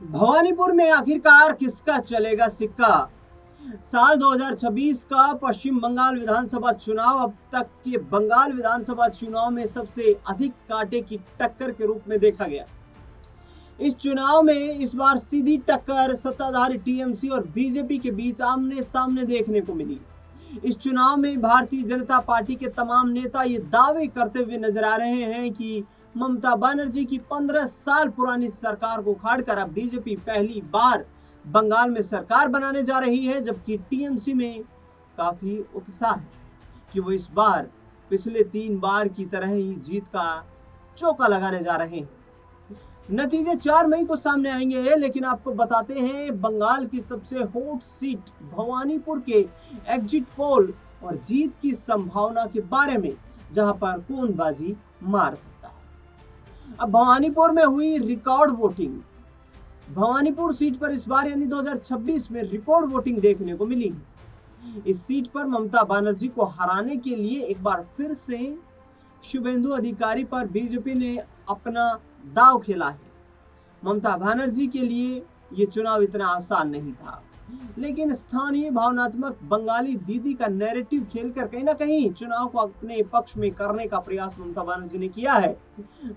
भवानीपुर में आखिरकार किसका चलेगा सिक्का। साल 2026 का पश्चिम बंगाल विधानसभा चुनाव अब तक के बंगाल विधानसभा चुनाव में सबसे अधिक कांटे की टक्कर के रूप में देखा गया। इस चुनाव में इस बार सीधी टक्कर सत्ताधारी टीएमसी और बीजेपी के बीच आमने सामने देखने को मिली। इस चुनाव में भारतीय जनता पार्टी के तमाम नेता ये दावे करते हुए नजर आ रहे हैं कि ममता बनर्जी की 15 साल पुरानी सरकार को उखाड़कर अब बीजेपी पहली बार बंगाल में सरकार बनाने जा रही है, जबकि टीएमसी में काफी उत्साह है कि वो इस बार पिछले 3 बार की तरह ही जीत का चौका लगाने जा रहे हैं। नतीजे 4 मई को सामने आएंगे, लेकिन आपको बताते हैं बंगाल की सबसे हॉट सीट भवानीपुर के एग्जिट पोल और जीत की संभावना के बारे में, जहां पर कौन बाजी मार सकता है। अब भवानीपुर में हुई रिकॉर्ड वोटिंग। भवानीपुर सीट पर इस बार यानी 2026 में रिकॉर्ड वोटिंग देखने को मिली है। इस सीट पर ममता बनर्जी को हराने के लिए एक बार फिर से शुभेंदु अधिकारी पर बीजेपी ने अपना दांव खेला है। ममता बनर्जी के लिए ये चुनाव इतना आसान नहीं था, लेकिन स्थानीय भावनात्मक बंगाली दीदी का नैरेटिव खेलकर कहीं ना कहीं चुनाव को अपने पक्ष में करने का प्रयास ममता बनर्जी ने किया है।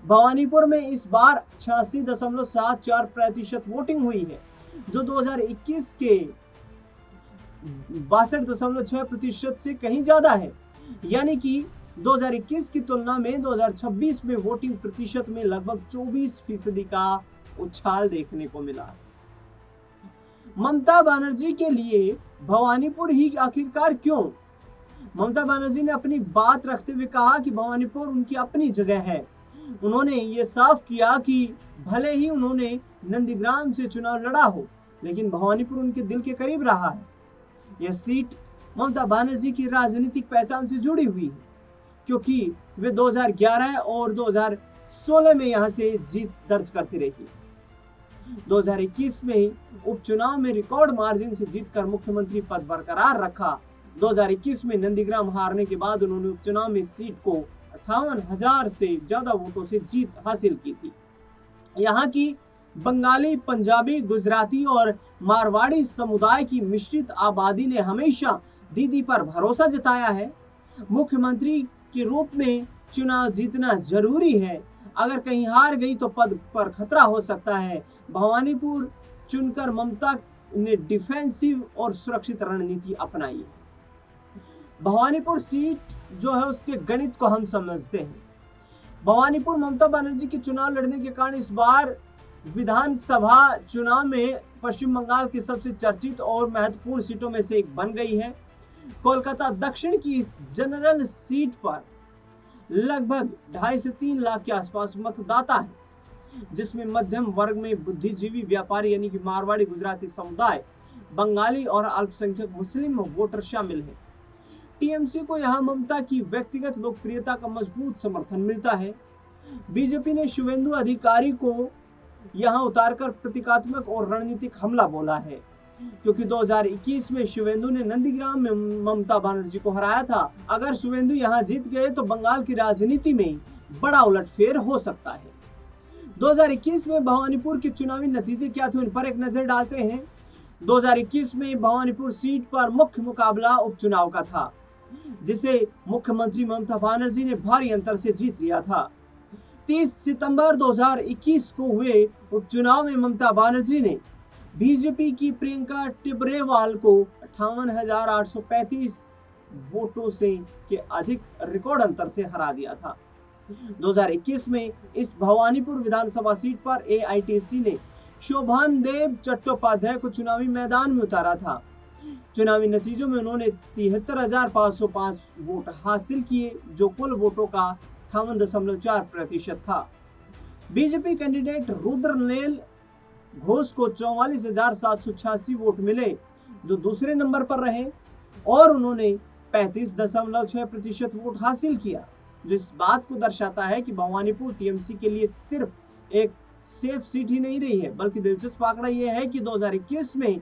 भवानीपुर में इस बार 86.74% वोटिंग हुई है, जो 2021 के 62.6% से कहीं ज्यादा है। यानी कि 2021 की तुलना में 2026 में वोटिंग प्रतिशत में लगभग 24% का उछाल देखने को मिला। ममता बनर्जी के लिए भवानीपुर ही आखिरकार क्यों? ममता बनर्जी ने अपनी बात रखते हुए कहा कि भवानीपुर उनकी अपनी जगह है। उन्होंने ये साफ किया कि भले ही उन्होंने नंदीग्राम से चुनाव लड़ा हो, लेकिन भवानीपुर उनके दिल के करीब रहा है। यह सीट ममता बनर्जी की राजनीतिक पहचान से जुड़ी हुई है, क्योंकि वे 2011 और 2016 में यहां से जीत दर्ज करती रही। 2021 में उपचुनाव में रिकॉर्ड मार्जिन से जीतकर मुख्यमंत्री पद बरकरार रखा। 2021 में नंदीग्राम हारने के बाद उन्होंने उपचुनाव में सीट को 58,000 से ज्यादा वोटों से जीत हासिल की थी। यहाँ की बंगाली, पंजाबी, गुजराती और मारवाड़ी समुदाय की मिश्रित आबादी ने हमेशा दीदी पर भरोसा जताया है। मुख्यमंत्री के रूप में चुनाव जीतना जरूरी है, अगर कहीं हार गई तो पद पर खतरा हो सकता है। भवानीपुर चुनकर ममता ने डिफेंसिव और सुरक्षित रणनीति अपनाई है। भवानीपुर सीट जो है उसके गणित को हम समझते हैं। भवानीपुर ममता बनर्जी के चुनाव लड़ने के कारण इस बार विधानसभा चुनाव में पश्चिम बंगाल की सबसे चर्चित और महत्वपूर्ण सीटों में से एक बन गई है। कोलकाता दक्षिण की इस जनरल सीट पर लगभग 2.5 से 3 लाख के आसपास मतदाता है, जिसमें मध्यम वर्ग में बुद्धिजीवी, व्यापारी यानी कि मारवाड़ी, गुजराती समुदाय, बंगाली और अल्पसंख्यक मुस्लिम वोटर शामिल हैं। टीएमसी को यहां ममता की व्यक्तिगत लोकप्रियता का मजबूत समर्थन मिलता है। बीजेपी ने शुभेंदु अधिकारी को यहां उतारकर प्रतीकात्मक और रणनीतिक हमला बोला है, क्योंकि 2021 में शुभेंदु ने नंदीग्राम में ममता बनर्जी को हराया था। अगर शुभेंदु यहां जीत गए तो बंगाल की राजनीति में बड़ा उलटफेर हो सकता है। 2021 में भवानीपुर के चुनावी नतीजे क्या थे, उन पर एक नजर डालते हैं। 2021 में भवानीपुर सीट पर मुख्य मुकाबला उपचुनाव का था, जिसे मुख्यमंत्री ममता बनर्जी ने भारी अंतर से जीत लिया था। 30 सितंबर 2021 को हुए उपचुनाव में ममता बनर्जी ने बीजेपी की प्रियंका टिब्रेवाल को 58,835 वोटों से के अधिक रिकॉर्ड अंतर से हरा दिया था। 2021 में इस भवानीपुर विधानसभा सीट पर एआईटीसी ने शोभान देव चट्टोपाध्याय को चुनावी मैदान में उतारा था। चुनावी नतीजों में उन्होंने 73,505 वोट हासिल किए, जो कुल वोटों का 58.4% था। बीजेपी कैंडिडेट रुद्रनेल घोष को 44,786 वोट मिले, जो दूसरे नंबर पर रहे, और उन्होंने 35.6% वोट हासिल किया, जो इस बात को दर्शाता है कि भवानीपुर टीएमसी के लिए सिर्फ एक सेफ सीट ही नहीं रही है, बल्कि दिलचस्प आंकड़ा यह है कि 2021 में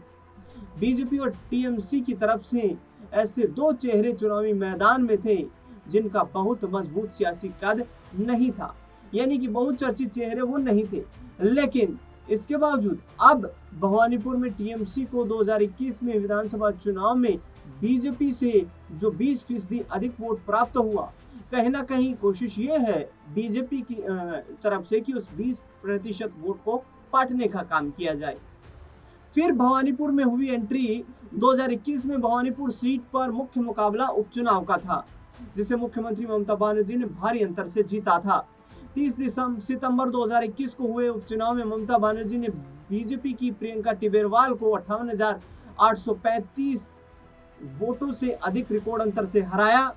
बीजेपी और टीएमसी की तरफ से ऐसे 2 चेहरे चुनावी मैदान में थे जिनका बहुत मजबूत सियासी कद नहीं था, यानी कि बहुचर्चित चेहरे वो नहीं थे, लेकिन इसके बावजूद अब भवानीपुर में टीएमसी को 2021 में विधानसभा चुनाव में बीजेपी से जो 20% अधिक वोट प्राप्त हुआ, कहीं ना कहीं कोशिश ये है बीजेपी की तरफ से कि उस 20% वोट को पाटने का काम किया जाए। फिर भवानीपुर में हुई एंट्री 2021 में भवानीपुर सीट पर मुख्य मुकाबला उपचुनाव का था, जिसे मुख्यमंत्री ममता बनर्जी ने भारी अंतर से जीता था। 30 सितंबर 2021 को हुए उपचुनाव में ममता बनर्जी ने बीजेपी की प्रियंका टिबेरवाल को 58,835 वोटों से अधिक रिकॉर्ड अंतर से हराया।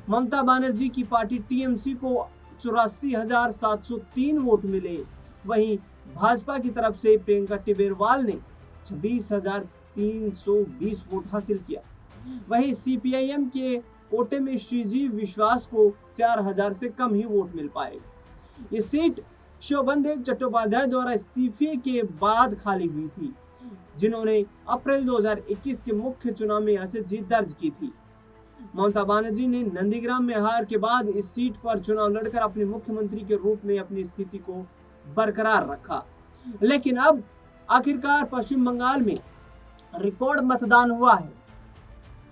ममता बनर्जी की पार्टी टीएमसी को 84,703 वोट मिले। वहीं भाजपा की तरफ से प्रियंका टिबेरवाल ने 26,320 वोट हासिल किया। वहीं सीपीआईएम के कोटे में श्रीजीव विश्वास को 4,000 से कम ही वोट मिल पाए। ये सीट शोभनदेव चट्टोपाध्याय द्वारा इस्तीफे के बाद खाली हुई थी, जिन्होंने अप्रैल 2021 के मुख्य चुनाव में यहां से जीत दर्ज की थी। ममता बनर्जी ने नंदीग्राम में हार के बाद इस सीट पर चुनाव लड़कर अपने मुख्यमंत्री के रूप में अपनी स्थिति को बरकरार रखा। लेकिन अब आखिरकार पश्चिम बंगाल में रिकॉर्ड मतदान हुआ है,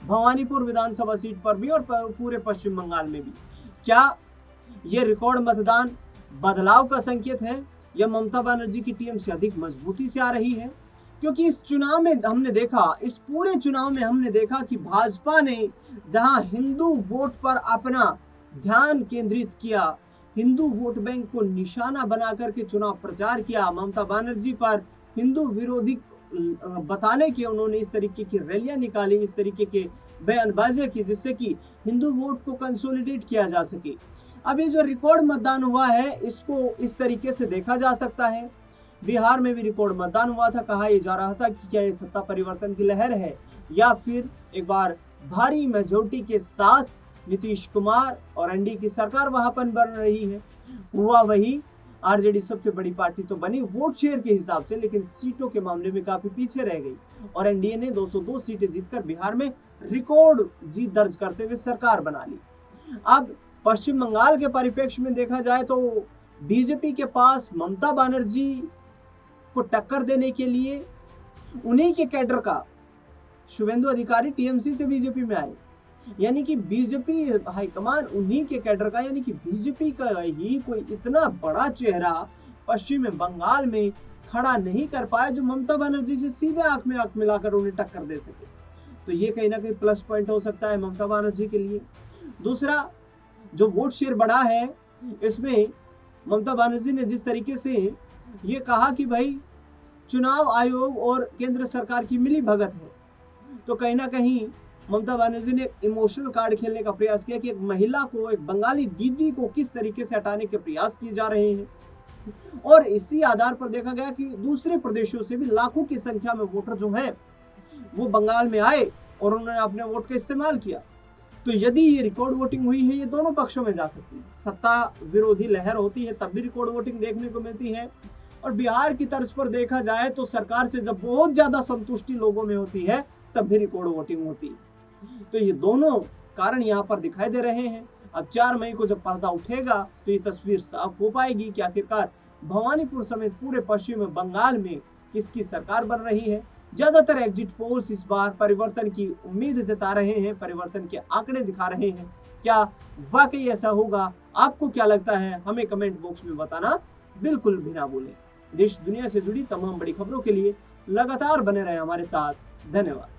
भवानीपुर विधानसभा सीट पर भी और पूरे पश्चिम बंगाल में भी। क्या यह रिकॉर्ड मतदान बदलाव का संकेत है या ममता बनर्जी की टीम से अधिक मजबूती से आ रही है? क्योंकि इस चुनाव में हमने देखा, इस पूरे चुनाव में हमने देखा कि भाजपा ने जहां हिंदू वोट पर अपना ध्यान केंद्रित किया, हिंदू वोट बैंक को निशाना बना करके चुनाव प्रचार किया, ममता बनर्जी पर हिंदू विरोधी बताने के उन्होंने इस तरीके की रैलियां निकाली, इस तरीके के बयानबाजियां की, जिससे कि हिंदू वोट को कंसोलिडेट किया जा सके। अब ये जो रिकॉर्ड मतदान हुआ है, इसको इस तरीके से देखा जा सकता है। बिहार में भी रिकॉर्ड मतदान हुआ था। कहा यह जा रहा था कि क्या ये सत्ता परिवर्तन की लहर है या फिर एक बार भारी मेजोरिटी के साथ नीतीश कुमार और एनडीए की सरकार वहां पर बन रही है। हुआ वही, आरजेडी सबसे बड़ी पार्टी तो बनी वोट शेयर के हिसाब से, लेकिन सीटों के मामले में काफी पीछे रह गई और एनडीए ने 202 सीटें जीतकर बिहार में रिकॉर्ड जीत दर्ज करते हुए सरकार बना ली। अब पश्चिम बंगाल के परिप्रेक्ष्य में देखा जाए तो बीजेपी के पास ममता बनर्जी को टक्कर देने के लिए उन्हीं के कैडर का शुभेंदु अधिकारी टीएमसी से बीजेपी में आए, यानी कि बीजेपी हाईकमान उन्हीं के कैडर का, यानी कि बीजेपी का ही कोई इतना बड़ा चेहरा पश्चिम बंगाल में खड़ा नहीं कर पाया जो ममता बनर्जी से सीधे आंख में आंख मिलाकर उन्हें टक्कर दे सके। तो ये कहीं ना कहीं प्लस पॉइंट हो सकता है ममता बनर्जी के लिए। दूसरा, जो वोट शेयर बढ़ा है, इसमें ममता बनर्जी ने जिस तरीके से ये कहा कि भाई चुनाव आयोग और केंद्र सरकार की मिली भगत है, तो कहीं ना कहीं ममता बनर्जी ने इमोशनल कार्ड खेलने का प्रयास किया कि एक महिला को, एक बंगाली दीदी को किस तरीके से हटाने के प्रयास किए जा रहे हैं। और इसी आधार पर देखा गया कि दूसरे प्रदेशों से भी लाखों की संख्या में वोटर जो हैं वो बंगाल में आए और उन्होंने अपने वोट का इस्तेमाल किया। तो यदि ये रिकॉर्ड वोटिंग हुई है, ये दोनों पक्षों में जा सकती है। सत्ता विरोधी लहर होती है तब भी रिकॉर्ड वोटिंग देखने को मिलती है, और बिहार की तर्ज पर देखा जाए तो सरकार से जब बहुत ज्यादा संतुष्टि लोगों में होती है तब भी रिकॉर्ड वोटिंग होती है। तो ये दोनों कारण यहाँ पर दिखाई दे रहे हैं। अब 4 मई को जब पर्दा उठेगा तो ये तस्वीर साफ हो पाएगी कि आखिरकार भवानीपुर समेत पूरे पश्चिम बंगाल में किसकी सरकार बन रही है। ज्यादातर एग्जिट पोल्स इस बार परिवर्तन की उम्मीद जता रहे हैं, परिवर्तन के आंकड़े दिखा रहे हैं। क्या वाकई ऐसा होगा? आपको क्या लगता है? हमें कमेंट बॉक्स में बताना बिल्कुल भी ना भूलें। देश दुनिया से जुड़ी तमाम बड़ी खबरों के लिए लगातार बने रहे हमारे साथ। धन्यवाद।